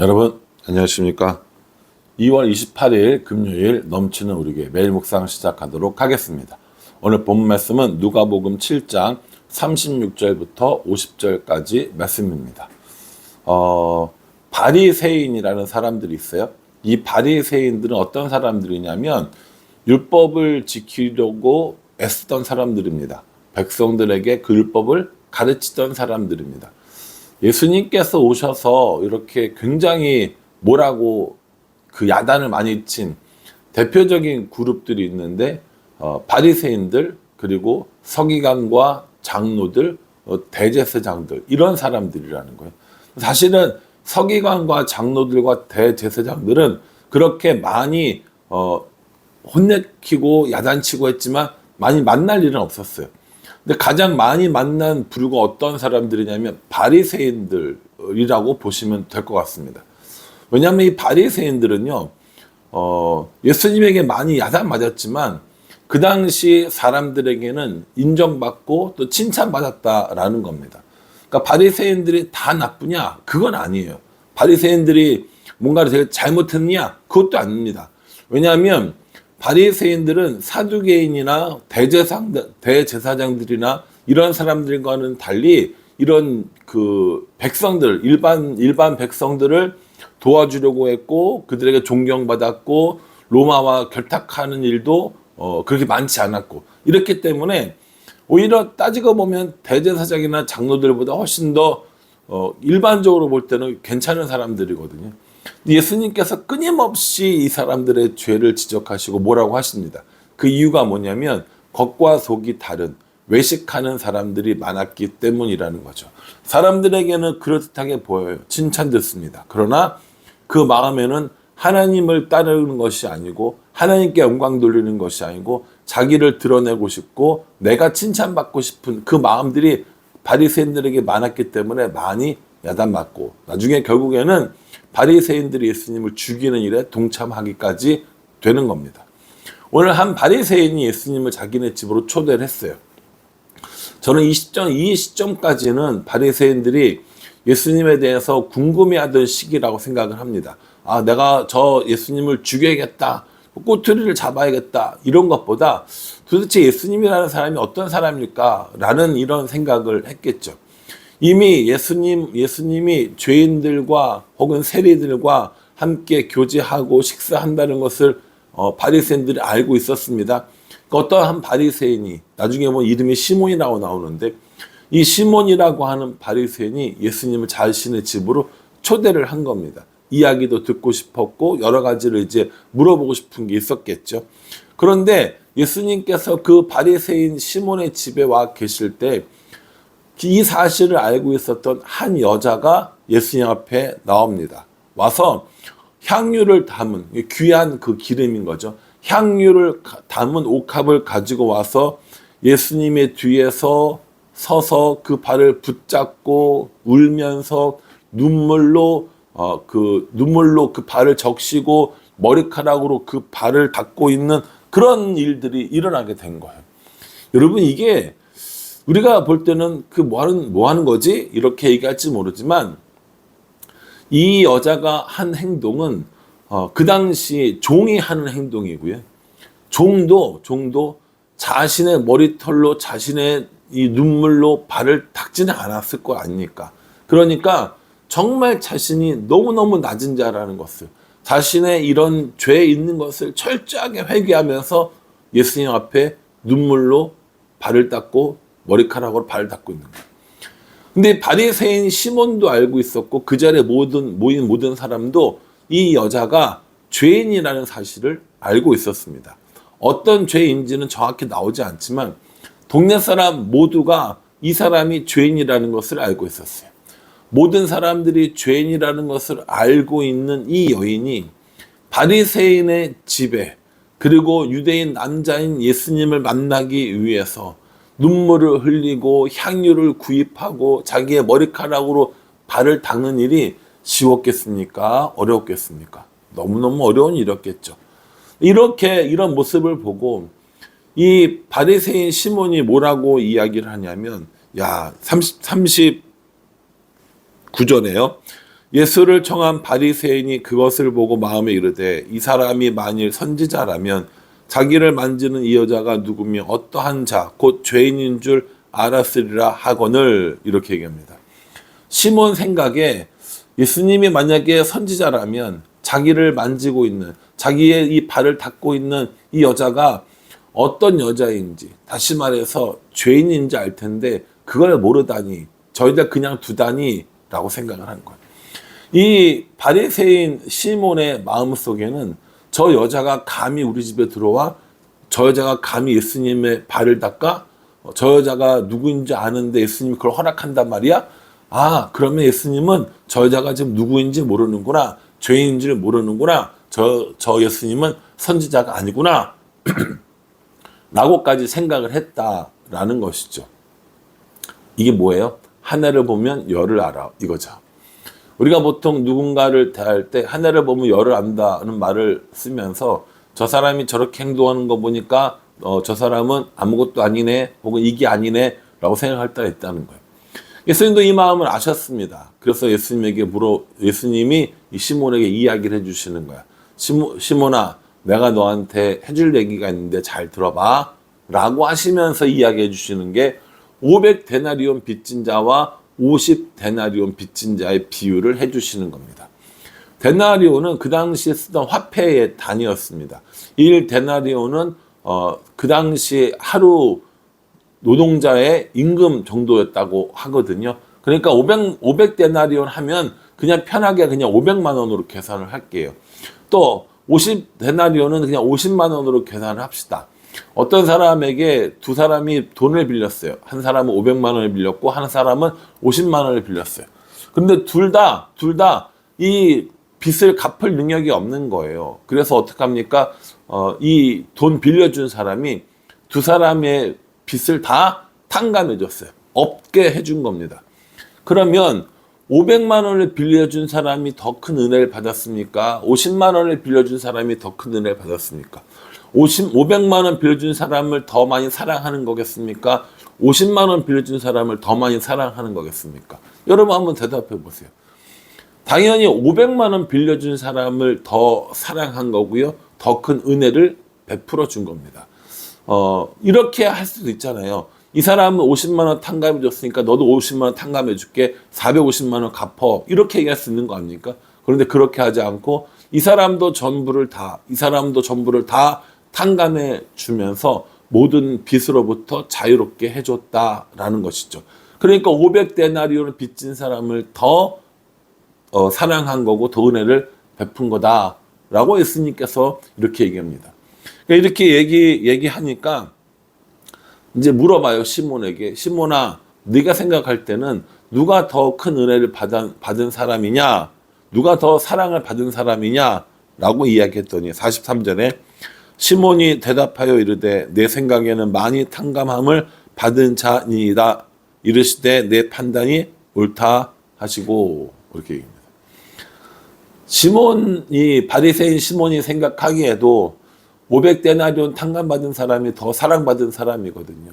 여러분 안녕하십니까? 2월 28일 금요일 넘치는 우리 교회 매일 묵상 시작하도록 하겠습니다. 오늘 본 말씀은 누가복음 7장 36절부터 50절까지 말씀입니다. 바리새인이라는 사람들이 있어요. 이 바리새인들은 어떤 사람들이냐면 율법을 지키려고 애쓰던 사람들입니다. 백성들에게 그 율법을 가르치던 사람들입니다. 예수님께서 오셔서 이렇게 굉장히 뭐라고 그 야단을 많이 친 대표적인 그룹들이 있는데 바리새인들 그리고 서기관과 장로들 대제사장들 이런 사람들이라는 거예요. 사실은 서기관과 장로들과 대제사장들은 그렇게 많이 혼내키고 야단치고 했지만 많이 만날 일은 없었어요. 근데 가장 많이 만난 부류가 어떤 사람들이냐면 바리새인들이라고 보시면 될 것 같습니다. 왜냐하면 이 바리새인들은요, 예수님에게 많이 야단 맞았지만 그 당시 사람들에게는 인정받고 또 칭찬받았다라는 겁니다. 그러니까 바리새인들이 다 나쁘냐? 그건 아니에요. 바리새인들이 뭔가를 되게 잘못했느냐? 그것도 아닙니다. 왜냐하면 바리새인들은 사두개인이나 대제사장들이나 이런 사람들과는 달리 이런 그 백성들 일반 백성들을 도와주려고 했고 그들에게 존경받았고 로마와 결탁하는 일도 그렇게 많지 않았고 이렇기 때문에 오히려 따지고 보면 대제사장이나 장로들보다 훨씬 더 일반적으로 볼 때는 괜찮은 사람들이거든요. 예수님께서 끊임없이 이 사람들의 죄를 지적하시고 뭐라고 하십니다. 그 이유가 뭐냐면 겉과 속이 다른 외식하는 사람들이 많았기 때문이라는 거죠. 사람들에게는 그럴듯하게 보여요. 칭찬 듣습니다. 그러나 그 마음에는 하나님을 따르는 것이 아니고 하나님께 영광 돌리는 것이 아니고 자기를 드러내고 싶고 내가 칭찬받고 싶은 그 마음들이 바리새인들에게 많았기 때문에 많이 야단맞고 나중에 결국에는 바리새인들이 예수님을 죽이는 일에 동참하기까지 되는 겁니다. 오늘 한 바리새인이 예수님을 자기네 집으로 초대를 했어요. 저는 이 시점까지는 바리새인들이 예수님에 대해서 궁금해하던 시기라고 생각을 합니다. 내가 저 예수님을 죽여야겠다, 꼬투리를 잡아야겠다 이런 것보다 도대체 예수님이라는 사람이 어떤 사람일까 라는 이런 생각을 했겠죠. 이미 예수님이 죄인들과 혹은 세리들과 함께 교제하고 식사한다는 것을 바리새인들이 알고 있었습니다. 어떤 한 바리새인이 나중에 보면 이름이 시몬이라고 나오는데 이 시몬이라고 하는 바리새인이 예수님을 자신의 집으로 초대를 한 겁니다. 이야기도 듣고 싶었고 여러 가지를 이제 물어보고 싶은 게 있었겠죠. 그런데 예수님께서 그 바리새인 시몬의 집에 와 계실 때 이 사실을 알고 있었던 한 여자가 예수님 앞에 나옵니다. 와서 향유를 담은 귀한 그 기름인 거죠. 향유를 담은 옥합을 가지고 와서 예수님의 뒤에서 서서 그 발을 붙잡고 울면서 눈물로 그 발을 적시고 머리카락으로 그 발을 닦고 있는 그런 일들이 일어나게 된 거예요. 여러분 이게 우리가 볼 때는 뭐 하는 거지? 이렇게 얘기할지 모르지만 이 여자가 한 행동은 그 당시 종이 하는 행동이고요. 종도 자신의 머리털로 자신의 이 눈물로 발을 닦지는 않았을 거 아닙니까? 그러니까 정말 자신이 너무너무 낮은 자라는 것을 자신의 이런 죄에 있는 것을 철저하게 회개하면서 예수님 앞에 눈물로 발을 닦고 머리카락으로 발을 닦고 있는 거예요. 근데 바리새인 시몬도 알고 있었고 그 자리에 모인 모든 사람도 이 여자가 죄인이라는 사실을 알고 있었습니다. 어떤 죄인지는 정확히 나오지 않지만 동네 사람 모두가 이 사람이 죄인이라는 것을 알고 있었어요. 모든 사람들이 죄인이라는 것을 알고 있는 이 여인이 바리새인의 집에 그리고 유대인 남자인 예수님을 만나기 위해서 눈물을 흘리고 향유를 구입하고 자기의 머리카락으로 발을 닦는 일이 쉬웠겠습니까? 어려웠겠습니까? 너무너무 어려운 일이었겠죠. 이런 모습을 보고 이 바리새인 시몬이 뭐라고 이야기를 하냐면 39절에요. 예수를 청한 바리새인이 그것을 보고 마음에 이르되 이 사람이 만일 선지자라면 자기를 만지는 이 여자가 누구며 어떠한 자 곧 죄인인 줄 알았으리라 하거늘. 이렇게 얘기합니다. 시몬 생각에 예수님이 만약에 선지자라면 자기를 만지고 있는, 자기의 이 발을 닦고 있는 이 여자가 어떤 여자인지, 다시 말해서 죄인인지 알 텐데 그걸 모르다니, 저희들 그냥 두다니 라고 생각을 한 거예요. 이 바리새인 시몬의 마음속에는 저 여자가 감히 우리 집에 들어와, 저 여자가 감히 예수님의 발을 닦아, 저 여자가 누구인지 아는데 예수님이 그걸 허락한단 말이야? 아, 그러면 예수님은 저 여자가 지금 누구인지 모르는구나, 죄인인지를 모르는구나, 저 예수님은 선지자가 아니구나 라고까지 생각을 했다라는 것이죠. 이게 뭐예요? 하늘을 보면 열을 알아, 이거죠. 우리가 보통 누군가를 대할 때 하늘을 보면 열을 안다는 말을 쓰면서 저 사람이 저렇게 행동하는 거 보니까 저 사람은 아무것도 아니네, 혹은 이게 아니네 라고 생각할 때가 있다는 거예요. 예수님도 이 마음을 아셨습니다. 그래서 예수님이 이 시몬에게 이야기를 해주시는 거야. 시몬아, 내가 너한테 해줄 얘기가 있는데 잘 들어봐 라고 하시면서 이야기해 주시는 게 500데나리온 빚진 자와 50데나리온 빚진 자의 비유를 해주시는 겁니다. 데나리온은 그 당시에 쓰던 화폐의 단위였습니다. 1데나리온은 그 당시 하루 노동자의 임금 정도였다고 하거든요. 그러니까 500데나리온 하면 그냥 편하게 그냥 500만 원으로 계산을 할게요. 또 50데나리온은 그냥 50만 원으로 계산을 합시다. 어떤 사람에게 두 사람이 돈을 빌렸어요. 한 사람은 500만 원을 빌렸고 한 사람은 50만 원을 빌렸어요. 근데 둘 다 이 빚을 갚을 능력이 없는 거예요. 그래서 어떡합니까? 이 돈 빌려준 사람이 두 사람의 빚을 다 탕감해 줬어요. 없게 해준 겁니다. 그러면 500만 원을 빌려준 사람이 더 큰 은혜를 받았습니까? 50만 원을 빌려준 사람이 더 큰 은혜를 받았습니까? 500만 원 빌려준 사람을 더 많이 사랑하는 거겠습니까? 50만 원 빌려준 사람을 더 많이 사랑하는 거겠습니까? 여러분 한번 대답해 보세요. 당연히 500만 원 빌려준 사람을 더 사랑한 거고요. 더 큰 은혜를 베풀어 준 겁니다. 이렇게 할 수도 있잖아요. 이 사람은 50만 원 탕감해 줬으니까 너도 50만 원 탕감해 줄게. 450만 원 갚어. 이렇게 얘기할 수 있는 거 아닙니까? 그런데 그렇게 하지 않고 이 사람도 전부를 다 탕감해 주면서 모든 빚으로부터 자유롭게 해줬다라는 것이죠. 그러니까 500데나리온을 빚진 사람을 더 사랑한 거고 더 은혜를 베푼 거다라고 예수님께서 이렇게 얘기합니다. 그러니까 이렇게 얘기하니까 이제 물어봐요, 시몬에게. 시몬아, 네가 생각할 때는 누가 더 큰 은혜를 받은 사람이냐, 누가 더 사랑을 받은 사람이냐 라고 이야기했더니 43절에 시몬이 대답하여 이르되 내 생각에는 많이 탕감함을 받은 자니이다. 이르시되 내 판단이 옳다 하시고. 이렇게 얘기합니다. 바리새인 시몬이 생각하기에도 500데나리온 탕감받은 사람이 더 사랑받은 사람이거든요.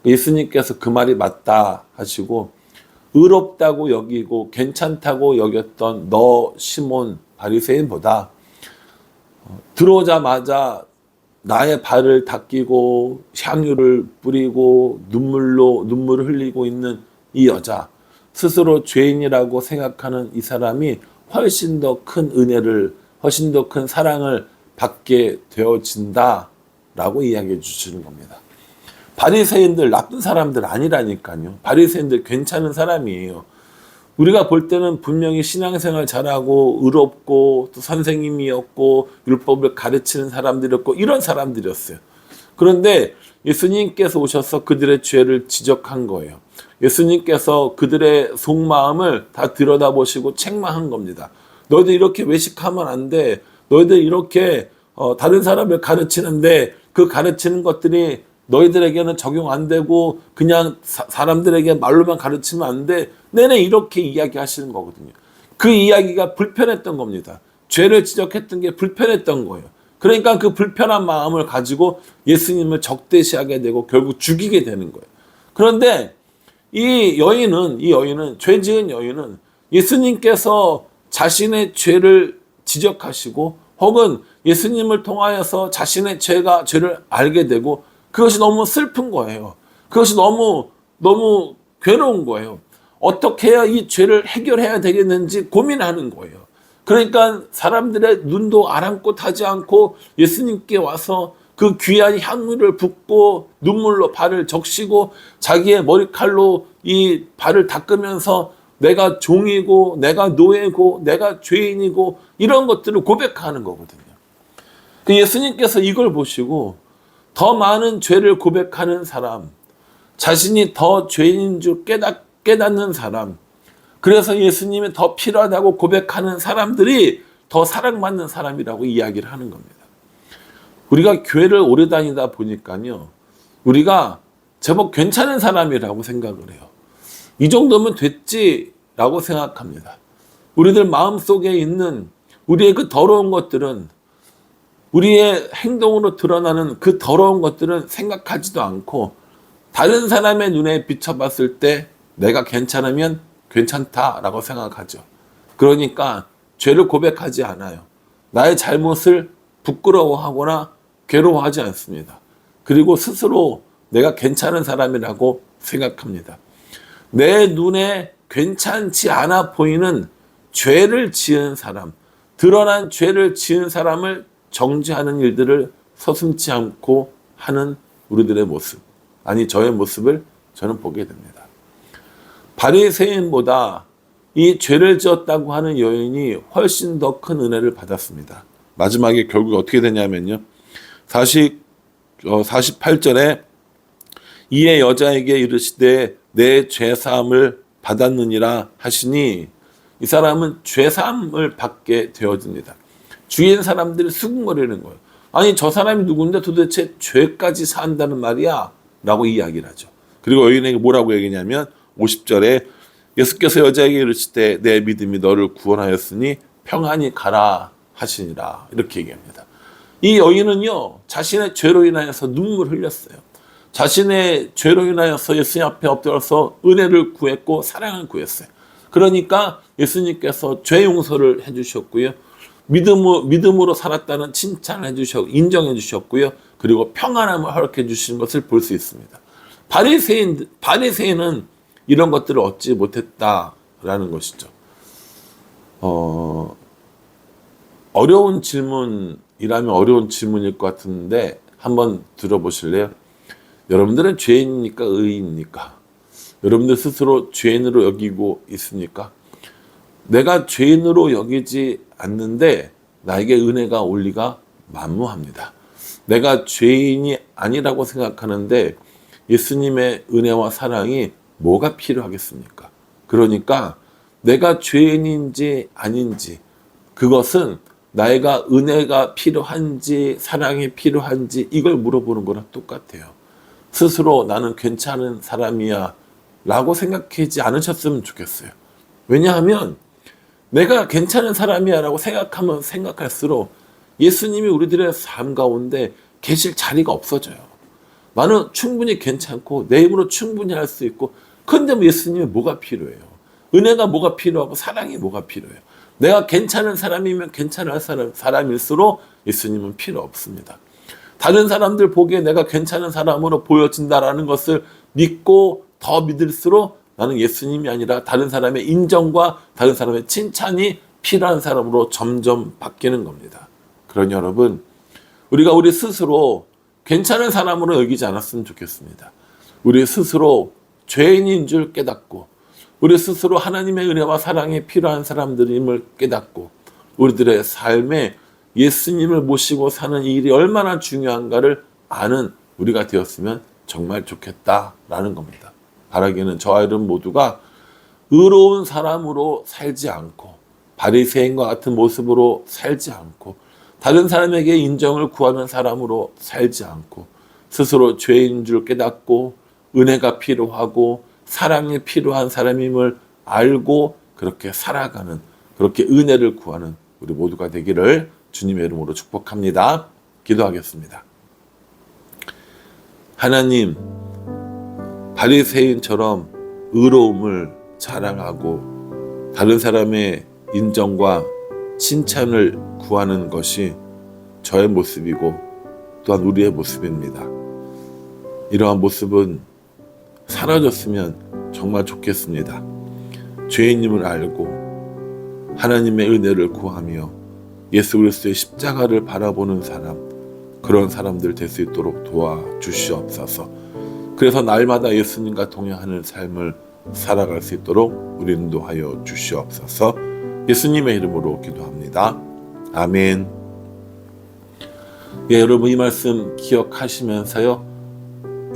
예수님께서 그 말이 맞다 하시고 의롭다고 여기고 괜찮다고 여겼던 너 시몬 바리새인보다 들어오자마자 나의 발을 닦이고 향유를 뿌리고 눈물을 흘리고 있는 이 여자, 스스로 죄인이라고 생각하는 이 사람이 훨씬 더 큰 은혜를, 훨씬 더 큰 사랑을 받게 되어진다라고 이야기해 주시는 겁니다. 바리새인들 나쁜 사람들 아니라니까요. 바리새인들 괜찮은 사람이에요. 우리가 볼 때는 분명히 신앙생활 잘하고 의롭고 또 선생님이었고 율법을 가르치는 사람들이었고 이런 사람들이었어요. 그런데 예수님께서 오셔서 그들의 죄를 지적한 거예요. 예수님께서 그들의 속마음을 다 들여다보시고 책망한 겁니다. 너희들 이렇게 외식하면 안 돼. 너희들 이렇게 다른 사람을 가르치는데 그 가르치는 것들이 너희들에게는 적용 안 되고 그냥 사람들에게 말로만 가르치면 안 돼. 내내 이렇게 이야기하시는 거거든요. 그 이야기가 불편했던 겁니다. 죄를 지적했던 게 불편했던 거예요. 그러니까 그 불편한 마음을 가지고 예수님을 적대시하게 되고 결국 죽이게 되는 거예요. 그런데 이 여인은 죄 지은 여인은 예수님께서 자신의 죄를 지적하시고 혹은 예수님을 통하여서 자신의 죄를 알게 되고 그것이 너무 슬픈 거예요. 그것이 너무 괴로운 거예요. 어떻게 해야 이 죄를 해결해야 되겠는지 고민하는 거예요. 그러니까 사람들의 눈도 아랑곳하지 않고 예수님께 와서 그 귀한 향유를 붓고 눈물로 발을 적시고 자기의 머리칼로 이 발을 닦으면서 내가 종이고 내가 노예고 내가 죄인이고 이런 것들을 고백하는 거거든요. 예수님께서 이걸 보시고 더 많은 죄를 고백하는 사람, 자신이 더 죄인인 줄 깨닫는 사람, 그래서 예수님이 더 필요하다고 고백하는 사람들이 더 사랑받는 사람이라고 이야기를 하는 겁니다. 우리가 교회를 오래 다니다 보니까요, 우리가 제법 괜찮은 사람이라고 생각을 해요. 이 정도면 됐지라고 생각합니다. 우리들 마음속에 있는 우리의 그 더러운 것들은, 우리의 행동으로 드러나는 그 더러운 것들은 생각하지도 않고 다른 사람의 눈에 비춰봤을 때 내가 괜찮으면 괜찮다라고 생각하죠. 그러니까 죄를 고백하지 않아요. 나의 잘못을 부끄러워하거나 괴로워하지 않습니다. 그리고 스스로 내가 괜찮은 사람이라고 생각합니다. 내 눈에 괜찮지 않아 보이는 죄를 지은 사람, 드러난 죄를 지은 사람을 정죄하는 일들을 서슴지 않고 하는 우리들의 모습, 아니 저의 모습을 저는 보게 됩니다. 바리새인보다 이 죄를 지었다고 하는 여인이 훨씬 더 큰 은혜를 받았습니다. 마지막에 결국 어떻게 되냐면요, 48절에 이에 여자에게 이르시되 내 죄사함을 받았느니라 하시니, 이 사람은 죄사함을 받게 되어집니다. 주위의 사람들이 수군거리는 거예요. 아니 저 사람이 누군데 도대체 죄까지 산다는 말이야? 라고 이야기를 하죠. 그리고 여인에게 뭐라고 얘기냐면 50절에 예수께서 여자에게 이르시되 내 믿음이 너를 구원하였으니 평안히 가라 하시니라, 이렇게 얘기합니다. 이 여인은요, 자신의 죄로 인하여서 눈물을 흘렸어요. 자신의 죄로 인하여서 예수님 앞에 엎드려서 은혜를 구했고 사랑을 구했어요. 그러니까 예수님께서 죄 용서를 해주셨고요, 믿음으로 살았다는 칭찬을 해주셨고 인정해 주셨고요, 그리고 평안함을 허락해 주신 것을 볼 수 있습니다. 바리새인은 이런 것들을 얻지 못했다라는 것이죠. 어려운 질문이라면 어려운 질문일 것 같은데 한번 들어보실래요? 여러분들은 죄인입니까? 의인입니까? 여러분들 스스로 죄인으로 여기고 있습니까? 내가 죄인으로 여기지 않는데 나에게 은혜가 올 리가 만무합니다. 내가 죄인이 아니라고 생각하는데 예수님의 은혜와 사랑이 뭐가 필요하겠습니까? 그러니까 내가 죄인인지 아닌지, 그것은 나에가 은혜가 필요한지 사랑이 필요한지 이걸 물어보는 거랑 똑같아요. 스스로 나는 괜찮은 사람이야 라고 생각하지 않으셨으면 좋겠어요. 왜냐하면 내가 괜찮은 사람이야 라고 생각하면 생각할수록 예수님이 우리들의 삶 가운데 계실 자리가 없어져요. 나는 충분히 괜찮고 내 힘으로 충분히 할 수 있고, 근데 예수님이 뭐가 필요해요? 은혜가 뭐가 필요하고 사랑이 뭐가 필요해요? 내가 괜찮은 사람이면 괜찮은 사람일수록 예수님은 필요 없습니다. 다른 사람들 보기에 내가 괜찮은 사람으로 보여진다라는 것을 믿고 더 믿을수록 나는 예수님이 아니라 다른 사람의 인정과 다른 사람의 칭찬이 필요한 사람으로 점점 바뀌는 겁니다. 그러니 여러분, 우리가 우리 스스로 괜찮은 사람으로 여기지 않았으면 좋겠습니다. 우리 스스로 죄인인 줄 깨닫고, 우리 스스로 하나님의 은혜와 사랑이 필요한 사람들임을 깨닫고, 우리들의 삶에 예수님을 모시고 사는 일이 얼마나 중요한가를 아는 우리가 되었으면 정말 좋겠다라는 겁니다. 바라기는 저와 여러분 모두가 의로운 사람으로 살지 않고 바리새인과 같은 모습으로 살지 않고 다른 사람에게 인정을 구하는 사람으로 살지 않고 스스로 죄인 줄 깨닫고 은혜가 필요하고 사랑이 필요한 사람임을 알고 그렇게 살아가는, 그렇게 은혜를 구하는 우리 모두가 되기를 주님의 이름으로 축복합니다. 기도하겠습니다. 하나님, 바리새인처럼 의로움을 자랑하고 다른 사람의 인정과 칭찬을 구하는 것이 저의 모습이고 또한 우리의 모습입니다. 이러한 모습은 사라졌으면 정말 좋겠습니다. 죄인임을 알고 하나님의 은혜를 구하며 예수 그리스도의 십자가를 바라보는 사람, 그런 사람들 될 수 있도록 도와주시옵소서. 그래서 날마다 예수님과 동행하는 삶을 살아갈 수 있도록 우리 인도하여 주시옵소서. 예수님의 이름으로 기도합니다. 아멘. 예, 여러분 이 말씀 기억하시면서요,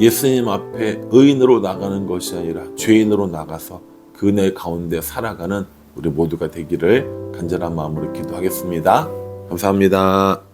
예수님 앞에 의인으로 나가는 것이 아니라 죄인으로 나가서 그 은혜 가운데 살아가는 우리 모두가 되기를 간절한 마음으로 기도하겠습니다. 감사합니다.